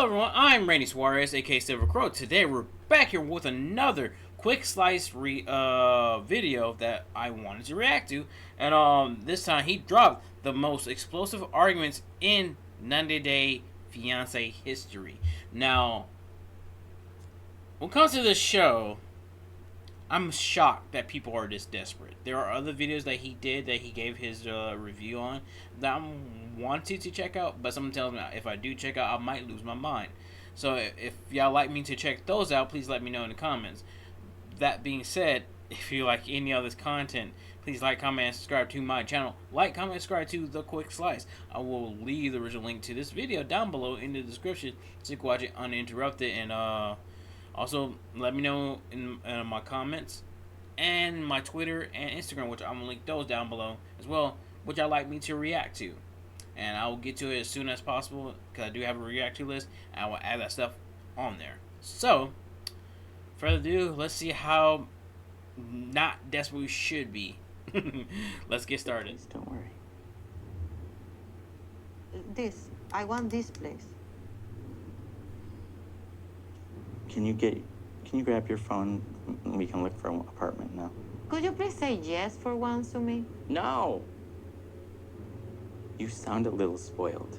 everyone, I'm Randy Suarez, aka Silver Crow. Today we're back here with another quick slice video that I wanted to react to, and this time he dropped the most explosive arguments in 90-Day Fiancé history. Now, when it comes to this show, I'm shocked that people are this desperate. There are other videos that he did that he gave his review on that I wanted to check out, but someone tells me if I do check out, I might lose my mind. So if y'all like me to check those out, please let me know in the comments. That being said, if you like any of this content, please like, comment, and subscribe to my channel. Like, comment, and subscribe to The Quick Slice. I will leave the original link to this video down below in the description so you can watch it uninterrupted. And also, let me know in my comments and my Twitter and Instagram, which I'm going to link those down below as well, which I'd like me to react to. And I will get to it as soon as possible because I do have a react to list, and I will add that stuff on there. So, further ado, let's see how not desperate we should be. Let's get started. Please don't worry. I want this place. Can you grab your phone and we can look for an apartment now? Could you please say yes for once to me? No! You sound a little spoiled.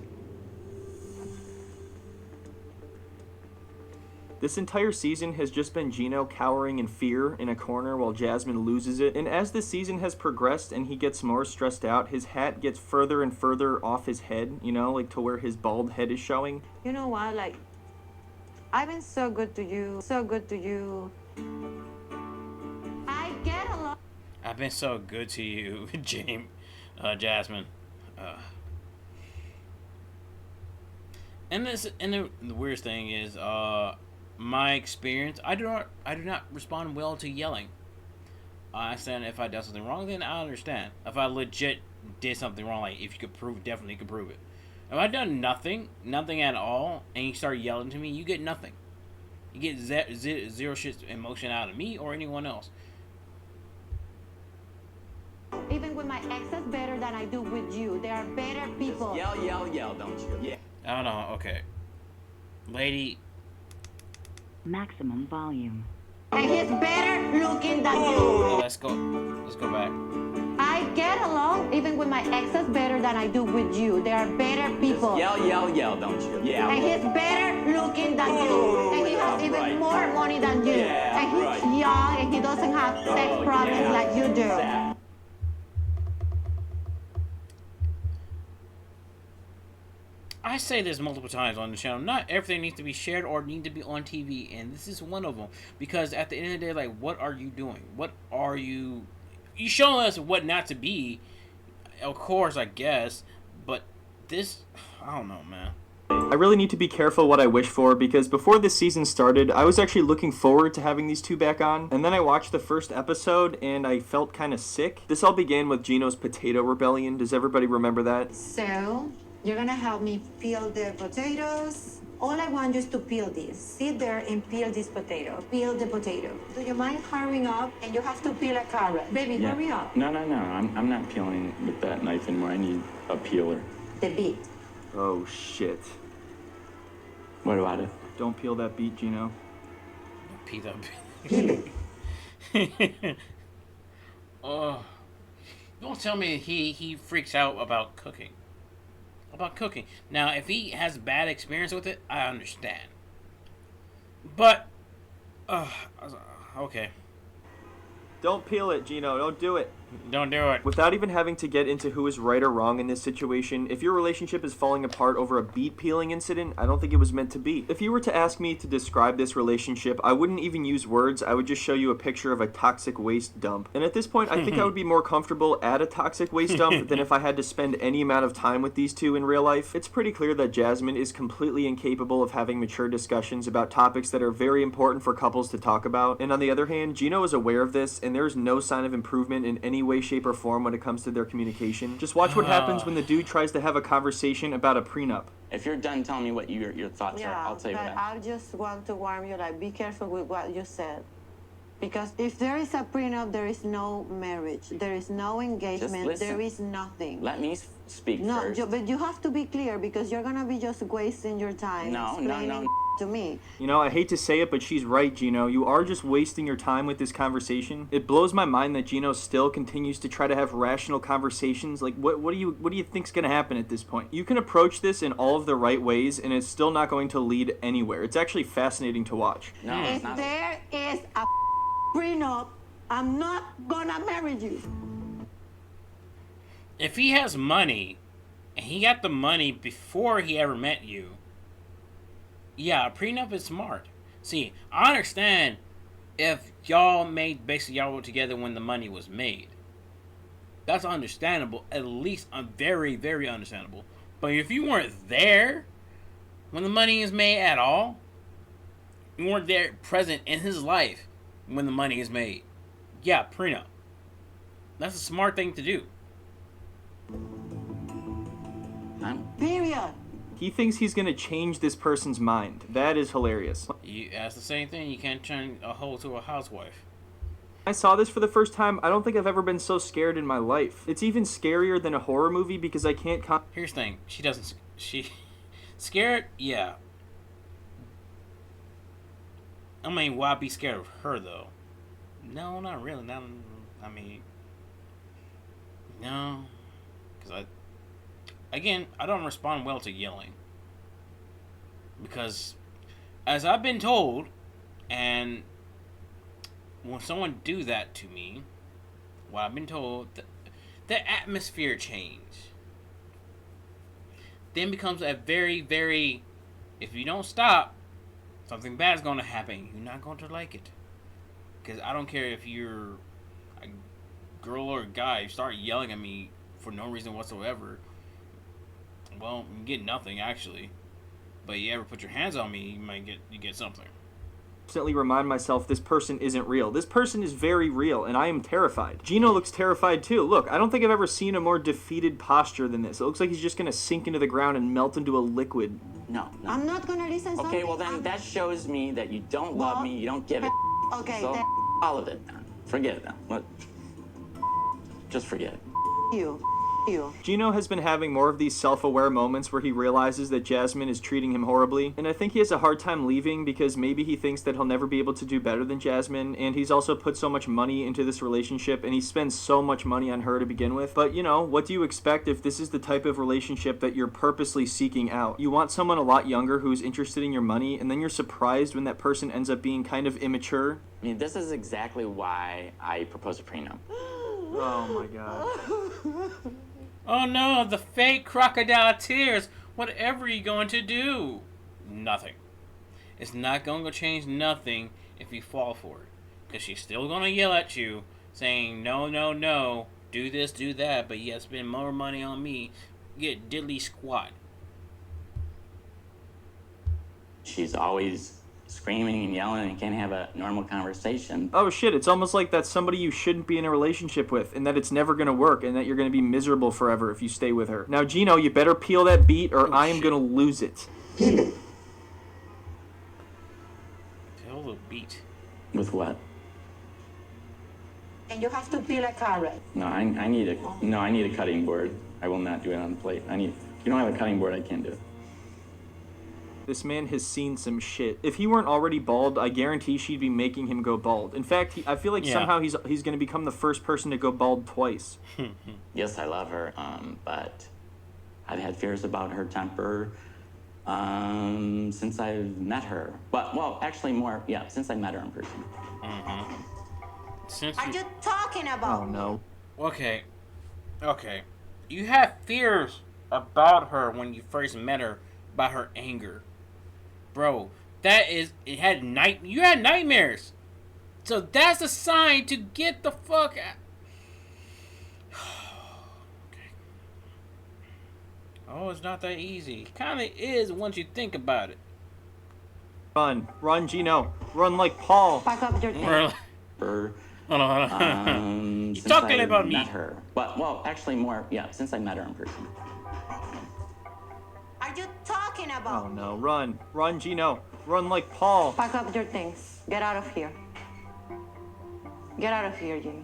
This entire season has just been Gino cowering in fear in a corner while Jasmine loses it, and as the season has progressed and he gets more stressed out, his hat gets further and further off his head, you know, like to where his bald head is showing. You know what, like, I've been so good to you, so good to you. I get along. I've been so good to you, Jasmine. And the weirdest thing is, my experience, I do not respond well to yelling. I understand if I did something wrong, then I understand. If I legit did something wrong, like if you could prove, definitely could prove it. If I done nothing at all, and you start yelling to me, you get nothing. You get zero shit emotion out of me or anyone else. Even with my exes, better than I do with you. They are better people. Just yell, don't you? Yeah. I don't know. Okay, lady. Maximum volume. And he's better looking than you. Let's go back. I get along even with my exes better than I do with you. They are better people. Just yell, don't you? Yeah. And he's better looking than you. And he has even more money than you. Yeah, and he's young and he doesn't have sex problems like you do. I say this multiple times on the channel. Not everything needs to be shared or need to be on TV, and this is one of them. Because at the end of the day, like, what are you doing? What are you showing us what not to be? Of course, I guess, but this, I don't know, man. I really need to be careful what I wish for, because before this season started, I was actually looking forward to having these two back on, and then I watched the first episode and I felt kind of sick. This all began with Gino's potato rebellion. Does everybody remember that? So, you're gonna help me peel the potatoes. All I want you is to peel this. Sit there and peel this potato. Peel the potato. Do you mind hurrying up? And you have to peel a carrot. Baby, hurry up. No. I'm not peeling with that knife anymore. I need a peeler. The beet. Oh shit. What about it? Don't peel that beet, Gino. Peel up. Peel it. Oh, don't tell me he freaks out about cooking. Now, if he has bad experience with it, I understand. But, okay. Don't peel it, Gino. Don't do it. Don't do it. Without even having to get into who is right or wrong in this situation, if your relationship is falling apart over a beet peeling incident, I don't think it was meant to be. If you were to ask me to describe this relationship, I wouldn't even use words. I would just show you a picture of a toxic waste dump. And at this point, I think I would be more comfortable at a toxic waste dump than if I had to spend any amount of time with these two in real life. It's pretty clear that Jasmine is completely incapable of having mature discussions about topics that are very important for couples to talk about. And on the other hand, Gino is aware of this, and there is no sign of improvement in any way, shape, or form when it comes to their communication. Just watch what happens when the dude tries to have a conversation about a prenup. If you're done telling me what your thoughts are, I'll tell you but that. I just want to warn you, like, be careful with what you said. Because if there is a prenup, there is no marriage, there is no engagement, listen. there is nothing. Let me speak No, first. but you have to be clear because you're gonna be just wasting your time explaining to me. You know, I hate to say it, but she's right, Gino. You are just wasting your time with this conversation. It blows my mind that Gino still continues to try to have rational conversations. Like, what do you think's gonna happen at this point? You can approach this in all of the right ways, and it's still not going to lead anywhere. It's actually fascinating to watch. No, it's If not. there is a prenup, I'm not gonna marry you. If he has money, and he got the money before he ever met you, yeah, a prenup is smart. See, I understand if y'all were together when the money was made. That's understandable, at least very, very understandable. But if you weren't there when the money is made at all, you weren't there present in his life when the money is made, yeah, prenup. That's a smart thing to do. Period. He thinks he's gonna change this person's mind. That is hilarious. That's the same thing. You can't turn a hoe to a housewife. I saw this for the first time. I don't think I've ever been so scared in my life. It's even scarier than a horror movie because I can't Here's the thing. She scared? Yeah. I mean, why be scared of her, though? No, not really. No. Because I don't respond well to yelling. Because, as I've been told, and when someone do that to me, what I've been told, the atmosphere change. Then becomes a very, very, if you don't stop, something bad is going to happen. You're not going to like it. Because I don't care if you're a girl or a guy, you start yelling at me for no reason whatsoever. Well, you get nothing, actually. But you ever put your hands on me, you get something. constantly remind myself this person isn't real. This person is very real, and I am terrified. Gino looks terrified too. Look, I don't think I've ever seen a more defeated posture than this. It looks like he's just gonna sink into the ground and melt into a liquid. No. I'm not gonna listen. Okay, well then that shows me that you don't love me, you don't give it. Okay, So then all of it then. Forget it then. Just forget it. you. Gino has been having more of these self-aware moments where he realizes that Jasmine is treating him horribly, and I think he has a hard time leaving because maybe he thinks that he'll never be able to do better than Jasmine, and he's also put so much money into this relationship, and he spends so much money on her to begin with. But, you know, what do you expect if this is the type of relationship that you're purposely seeking out? You want someone a lot younger who's interested in your money, and then you're surprised when that person ends up being kind of immature? I mean, this is exactly why I propose a prenup. Oh my god. Oh no, the fake crocodile tears. Whatever are you going to do? Nothing. It's not going to change nothing if you fall for it. Because she's still going to yell at you, saying, no, no, no, do this, do that, but you have to spend more money on me. Get diddly squat. She's always screaming and yelling and can't have a normal conversation. Oh shit, it's almost like that's somebody you shouldn't be in a relationship with, and that it's never gonna work, and that you're gonna be miserable forever if you stay with her. Now, Gino, you better peel that beat, or I am gonna lose it. Peel the beat. With what? And you have to peel a carrot. No, I need a cutting board. I will not do it on the plate. If you don't have a cutting board, I can't do it. This man has seen some shit. If he weren't already bald, I guarantee she'd be making him go bald. In fact, I feel like somehow he's going to become the first person to go bald twice. Yes, I love her, but I've had fears about her temper since I've met her. Since I met her in person. Are you talking about? Oh no. Okay. You had fears about her when you first met her, about her anger. Bro, you had nightmares. So that's a sign to get the fuck out. Okay. Oh, it's not that easy. Kinda is once you think about it. Run, Gino. Run like Paul. Pack up your things. Hold on. Since talking I about met me. her. Since I met her in person. Are you talking about? Oh no, run, Gino. Run like Paul. Pack up your things. Get out of here. Get out of here, Jimmy.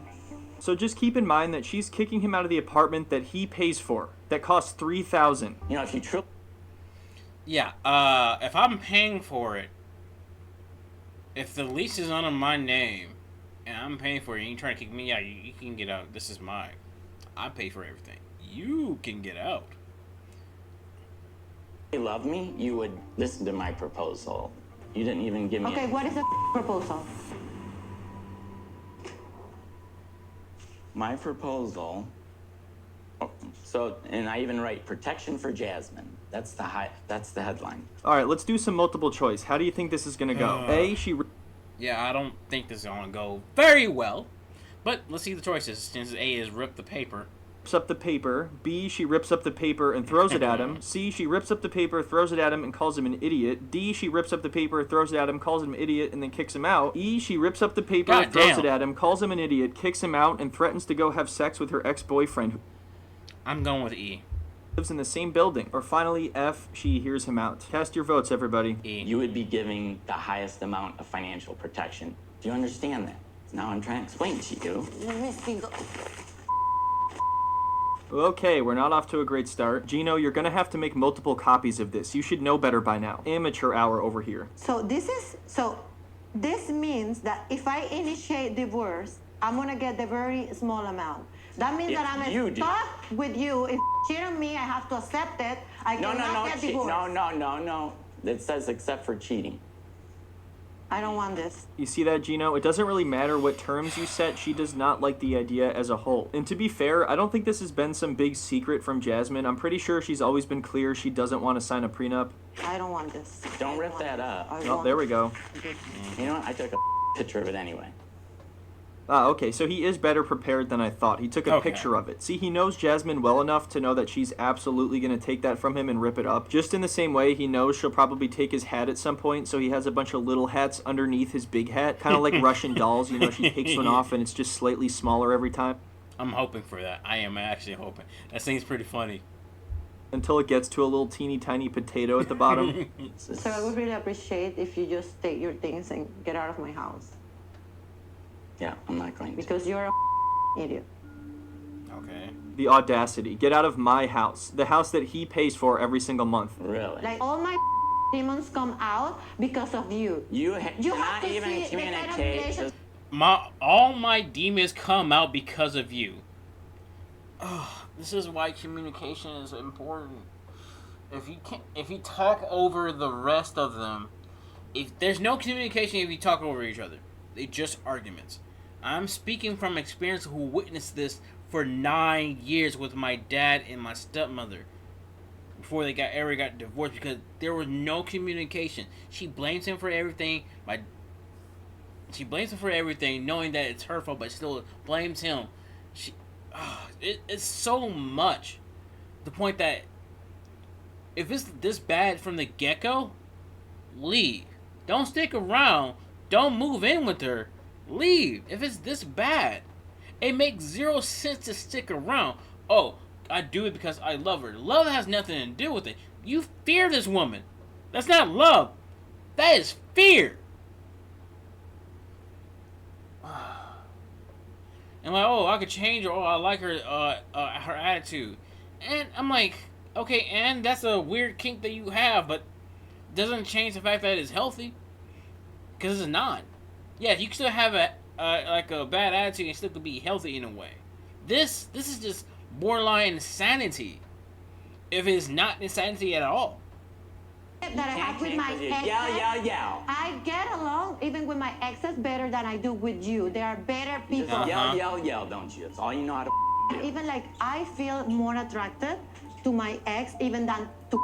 So just keep in mind that she's kicking him out of the apartment that he pays for, that costs $3,000. You know, if you truly Yeah, if I'm paying for it, if the lease is under my name, and I'm paying for it, and you trying to kick me out, you can get out. This is mine. I pay for everything. You can get out. love me, you would listen to my proposal. You didn't even give me. Okay, what is the proposal? My proposal. Oh, so, and I even write protection for Jasmine. That's the headline. All right, let's do some multiple choice. How do you think this is going to go? A, she Yeah, I don't think this is going to go very well. But let's see the choices, since A is rip the paper. rips up the paper. B, she rips up the paper and throws it at him. C, she rips up the paper, throws it at him, and calls him an idiot. D, she rips up the paper, throws it at him, calls him an idiot, and then kicks him out. E, she rips up the paper, God throws damn. it at him, calls him an idiot, kicks him out, and threatens to go have sex with her ex-boyfriend who I'm going with E. lives in the same building. Or finally, F, she hears him out. Cast your votes, everybody. E. You would be giving the highest amount of financial protection. Do you understand that? Now I'm trying to explain to you. Okay, we're not off to a great start. Gino, you're gonna have to make multiple copies of this. You should know better by now. Amateur hour over here. So this means that if I initiate divorce, I'm gonna get the very small amount. That means If that you I'm do. stuck with you. If you cheat on me, I have to accept it. I cannot get divorced. No. It says except for cheating. I don't want this. You see that, Gino? It doesn't really matter what terms you set. She does not like the idea as a whole. And to be fair, I don't think this has been some big secret from Jasmine. I'm pretty sure she's always been clear she doesn't want to sign a prenup. I don't want this. Don't rip that up. Oh, there we go. You know what? I took a picture of it anyway. Ah, okay, so he is better prepared than I thought. He took a Okay. picture of it. See, he knows Jasmine well enough to know that she's absolutely going to take that from him and rip it up. Just in the same way, he knows she'll probably take his hat at some point, so he has a bunch of little hats underneath his big hat. Kind of like Russian dolls, you know, she takes one off and it's just slightly smaller every time. I'm hoping for that. I am actually hoping. That seems pretty funny. Until it gets to a little teeny tiny potato at the bottom. So I would really appreciate if you just take your things and get out of my house. Yeah, I'm not going to. Because you're a idiot. Okay. The audacity. Get out of my house. The house that he pays for every single month. Really? Like all my demons come out because of you. You You cannot have to even see the kind of communicate. relation- All my demons come out because of you. Oh, this is why communication is important. If you talk over the rest of them, if there's no communication, if you talk over each other, they just arguments. I'm speaking from experience who witnessed this for 9 years with my dad and my stepmother before they ever got divorced because there was no communication. She blames him for everything. She blames him for everything, knowing that it's her fault, but still blames him. It's so much. The point that if it's this bad from the get-go, leave. Don't stick around. Don't move in with her. Leave. If it's this bad, it makes zero sense to stick around. Oh, I do it because I love her. Love has nothing to do with it. You fear this woman. That's not love. That is fear. And like, oh, I could change her. Oh, I like her, her attitude. And I'm like, okay, and that's a weird kink that you have, but doesn't change the fact that it's healthy. Because it's not. Yeah, you can still have a bad attitude and still could be healthy in a way. This is just borderline insanity. If it's not insanity at all. That I have with my exes. Yell. I get along even with my exes better than I do with you. They are better people. Just yell, don't you? That's all you know how to do. Even like I feel more attracted to my ex even than to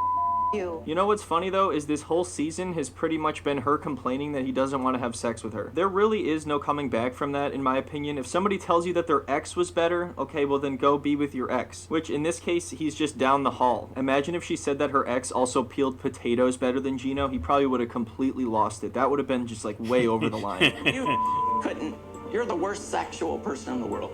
you. You know what's funny though is this whole season has pretty much been her complaining that he doesn't want to have sex with her. There really is no coming back from that in my opinion. If somebody tells you that their ex was better, okay, well then go be with your ex. Which in this case, he's just down the hall. Imagine if she said that her ex also peeled potatoes better than Gino, he probably would have completely lost it. That would have been just like way over the line. You couldn't. You're the worst sexual person in the world.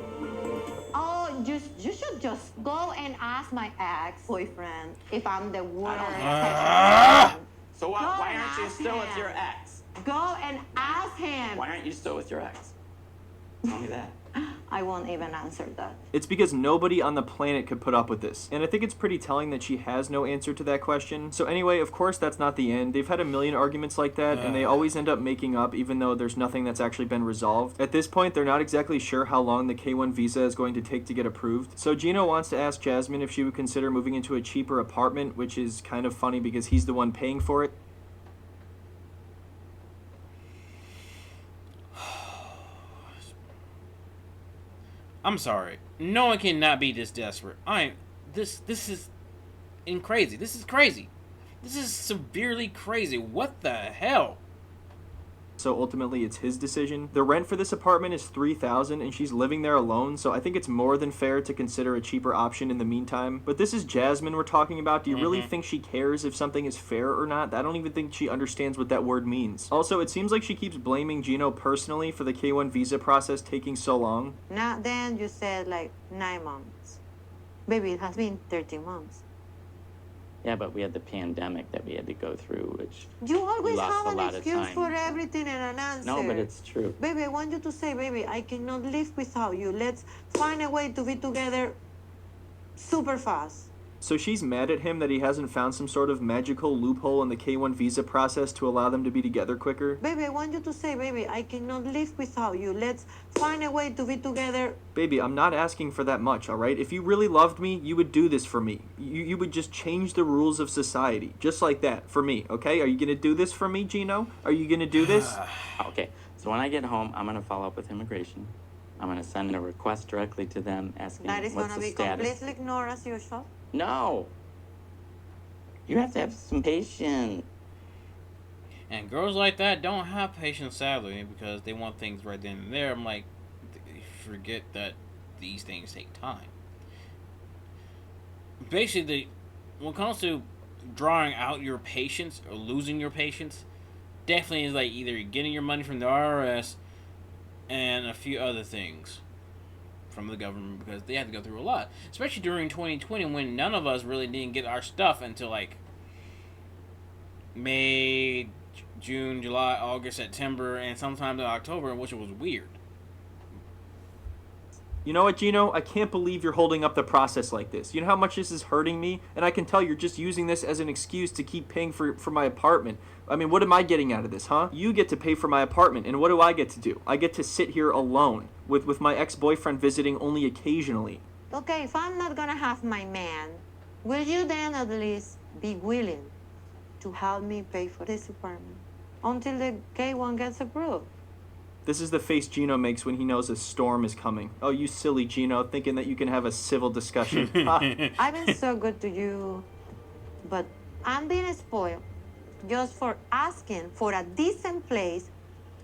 Oh, you should just go and ask my ex-boyfriend if I'm the worst sexual person. So Go why and aren't you ask still with him. your ex? Go and ask him. Why aren't you still with your ex? Tell me that. I won't even answer that. It's because nobody on the planet could put up with this. And I think it's pretty telling that she has no answer to that question. So anyway, of course that's not the end. They've had a million arguments like that, and they always end up making up even though there's nothing that's actually been resolved. At this point, they're not exactly sure how long the K1 visa is going to take to get approved. So Gino wants to ask Jasmine if she would consider moving into a cheaper apartment, which is kind of funny because he's the one paying for it. I'm sorry. No one cannot be this desperate. This is crazy. This is crazy. This is severely crazy. What the hell? So ultimately it's his decision. The rent for this apartment is $3,000 and she's living there alone, so I think it's more than fair to consider a cheaper option in the meantime. But this is Jasmine we're talking about. Do you really think she cares if something is fair or not? I don't even think she understands what that word means. Also, it seems like she keeps blaming Gino personally for the K1 visa process taking so long. Now then you said like 9 months. Baby, it has been 13 months. Yeah, but we had the pandemic that we had to go through, which You always lost have a an lot of excuse time. for everything and an answer. no, but it's true. Baby, I want you to say, baby, I cannot live without you. Let's find a way to be together super fast. So she's mad at him that he hasn't found some sort of magical loophole in the K1 visa process to allow them to be together quicker. Baby, I want you to say, baby, I cannot live without you. Let's find a way to be together. Baby, I'm not asking for that much, alright? If you really loved me, you would do this for me. You would just change the rules of society. Just like that, for me, okay? Are you gonna do this for me, Gino? Are you gonna do this? Okay, so when I get home, I'm going to follow up with immigration. I'm going to send a request directly to them asking That is what's going to the be status. completely ignored as usual. No. You have to have some patience. And girls like that don't have patience, sadly, because they want things right then and there. I'm like, forget that these things take time. Basically, when it comes to drawing out your patience or losing your patience, definitely is like either getting your money from the IRS and a few other things from the government, because they had to go through a lot, especially during 2020 when none of us really didn't get our stuff until like May, June, July, August, September, and sometimes in October, which was weird. You know what, Gino? I can't believe you're holding up the process like this. You know how much this is hurting me? And I can tell you're just using this as an excuse to keep paying for my apartment. I mean, what am I getting out of this, huh? You get to pay for my apartment, and what do I get to do? I get to sit here alone, with my ex-boyfriend visiting only occasionally. Okay, if I'm not going to have my man, will you then at least be willing to help me pay for this apartment until the K1 gets approved? This is the face Gino makes when he knows a storm is coming. Oh, you silly Gino, thinking that you can have a civil discussion. I've been so good to you, but I'm being spoiled just for asking for a decent place,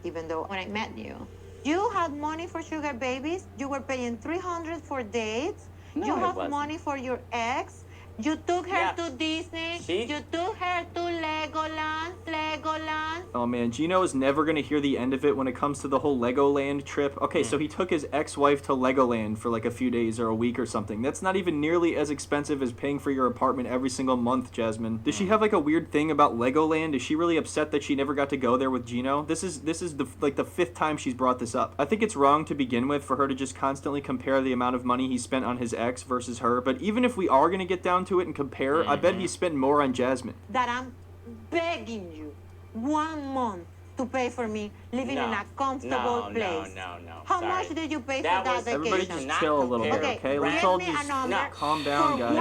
even though when I met you, you had money for sugar babies, you were paying $300 for dates, No, you I have wasn't. money for your ex, you took her Yeah. to Disney, She- you took her to Legoland. Oh man, Gino is never gonna hear the end of it when it comes to the whole Legoland trip. Okay, so he took his ex-wife to Legoland for like a few days or a week or something. That's not even nearly as expensive as paying for your apartment every single month, Jasmine. Does she have like a weird thing about Legoland? Is she really upset that she never got to go there with Gino? This is the fifth time she's brought this up. I think it's wrong to begin with for her to just constantly compare the amount of money he spent on his ex versus her. But even if we are gonna get down to it and compare, I bet he spent more on Jasmine. That I'm begging you 1 month to pay for me living in a comfortable place. No. How Sorry. much did you pay That for that was- Everybody vacation? just Not chill a little bit, compare. okay? Let's give all me just a number calm down, for guys.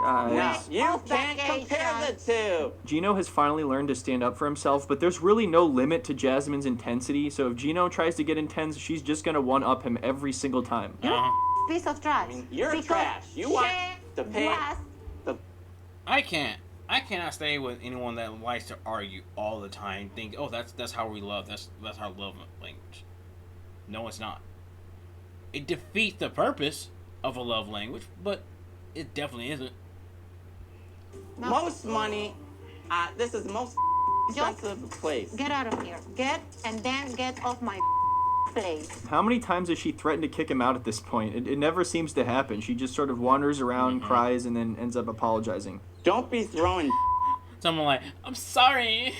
No, Guys. you Of can't compare the two. Gino has finally learned to stand up for himself, but there's really no limit to Jasmine's intensity, so if Gino tries to get intense, she's just gonna one-up him every single time. Piece of trash. I mean, you're Because trash. You want she to pay was- the I cannot stay with anyone that likes to argue all the time. Think, oh, that's how we love. That's our love language. No, it's not. It defeats the purpose of a love language, but it definitely isn't. No. most money. This is the most Just expensive place. Get out of here. Get off my place. How many times has she threatened to kick him out at this point? It never seems to happen. She just sort of wanders around, cries, and then ends up apologizing. Don't be throwing. Someone like, I'm sorry,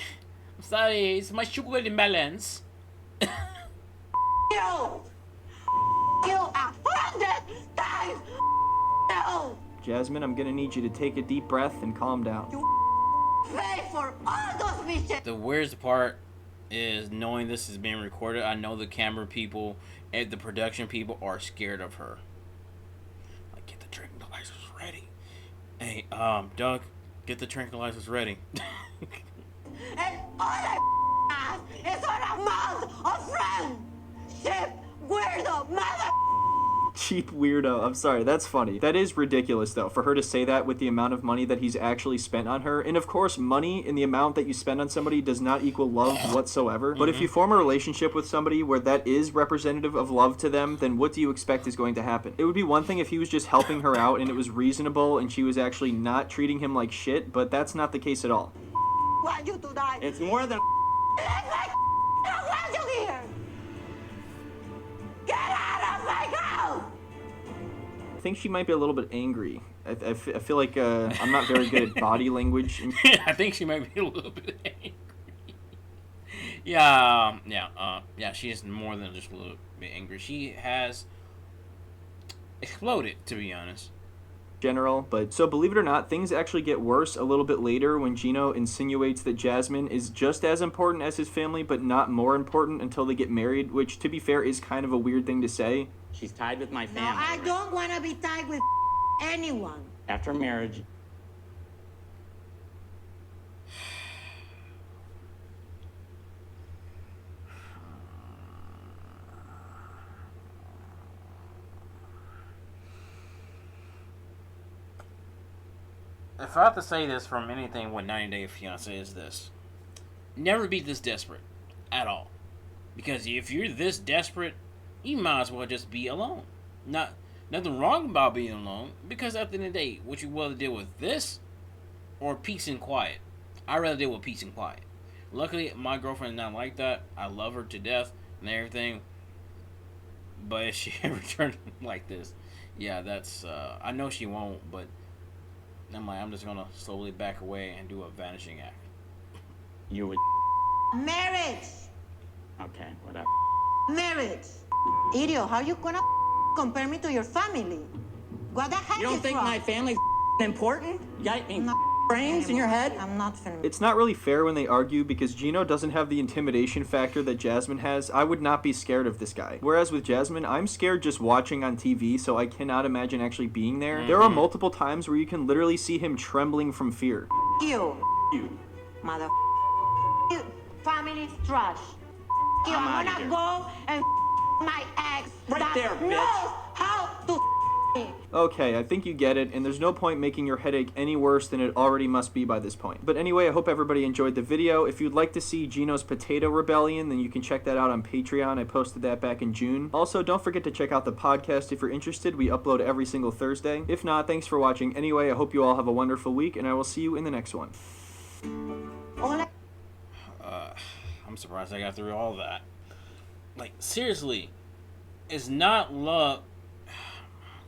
it's my sugar imbalance. Yo! No! Jasmine, I'm gonna need you to take a deep breath and calm down. You pay for all those mistakes! The weirdest part is knowing this is being recorded. I know the camera people and the production people are scared of her. Like, get the tranquilizers ready. Hey, Doug, get the tranquilizers ready. And all I have is on a mouth of friendship, weirdo, mother. Cheap weirdo. I'm sorry, that's funny. That is ridiculous, though, for her to say that with the amount of money that he's actually spent on her. And of course, money in the amount that you spend on somebody does not equal love whatsoever. But if you form a relationship with somebody where that is representative of love to them, then what do you expect is going to happen? It would be one thing if he was just helping her out and it was reasonable and she was actually not treating him like shit, but that's not the case at all. Want you to die. It's more than. Let my don't want you here. Get out of my house. I think she might be a little bit angry. I feel like I'm not very good at body language. I think she might be a little bit angry. Yeah, she's more than just a little bit angry. She has exploded, to be honest. General, but so believe it or not, things actually get worse a little bit later when Gino insinuates that Jasmine is just as important as his family, but not more important until they get married, which, to be fair, is kind of a weird thing to say. She's tied with my No, family. I don't want to be tied with anyone. After marriage, If I have to say this from anything with 90 Day Fiancé is this. Never be this desperate. At all. Because if you're this desperate, you might as well just be alone. Nothing wrong about being alone. Because at the end of the day, would you rather deal with this or peace and quiet? I'd rather deal with peace and quiet. Luckily, my girlfriend is not like that. I love her to death and everything. But if she ever turned like this, yeah, that's, I know she won't, but I'm just gonna slowly back away and do a vanishing act. you would. Marriage. Okay, whatever. Marriage. Idiot, how you gonna compare me to your family? What the heck You don't is think wrong? my family's important? You got any I'm not brains in your head? I'm not feeling. It's not really fair when they argue because Gino doesn't have the intimidation factor that Jasmine has. I would not be scared of this guy. Whereas with Jasmine, I'm scared just watching on TV, so I cannot imagine actually being there. There are multiple times where you can literally see him trembling from fear. You, You. mother. You, family's trash. You, I'm I'm outta gonna here. go and my ex Right that there, bitch. knows how to me. Okay, I think you get it, and there's no point making your headache any worse than it already must be by this point. But anyway, I hope everybody enjoyed the video. If you'd like to see Gino's Potato Rebellion, then you can check that out on Patreon. I posted that back in June. Also, don't forget to check out the podcast if you're interested. We upload every single Thursday. If not, thanks for watching anyway. I hope you all have a wonderful week, and I will see you in the next one. All I I'm surprised I got through all that. Like, seriously, it's not love.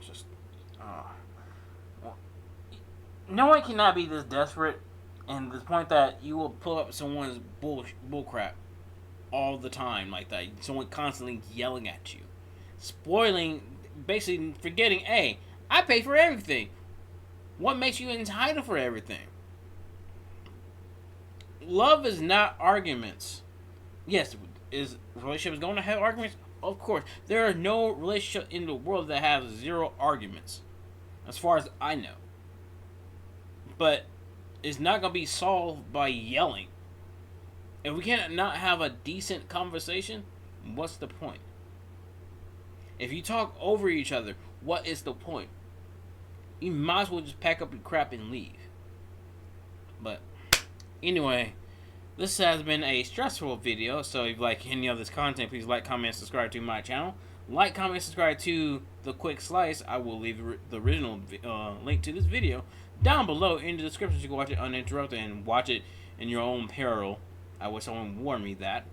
Just, no one cannot be this desperate, and the point that you will pull up someone's bullcrap all the time like that. Someone constantly yelling at you, spoiling, basically forgetting, hey, I pay for everything. What makes you entitled for everything? Love is not arguments. Yes, is relationships going to have arguments? Of course. There are no relationship in the world that has 0 arguments, as far as I know. But it's not going to be solved by yelling. If we cannot have a decent conversation, what's the point? If you talk over each other, what is the point? You might as well just pack up your crap and leave. But anyway, this has been a stressful video, so if you like any of this content, please like, comment, subscribe to my channel. Like, comment, subscribe to The Quick Slice. I will leave the original link to this video down below in the description so you can watch it uninterrupted and watch it in your own peril. I wish someone warned me that.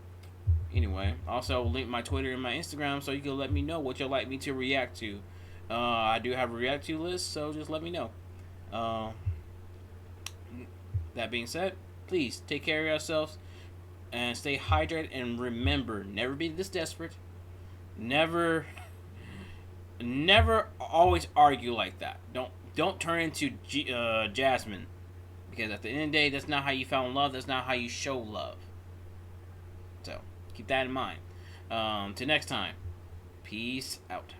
Anyway, also link my Twitter and my Instagram so you can let me know what you'd like me to react to. I do have a react to list, so just let me know. That being said, please take care of yourselves and stay hydrated, and remember, never be this desperate. Never never always argue like that. Don't turn into Jasmine, because at the end of the day, that's not how you fell in love. That's not how you show love. So keep that in mind. Till next time, peace out.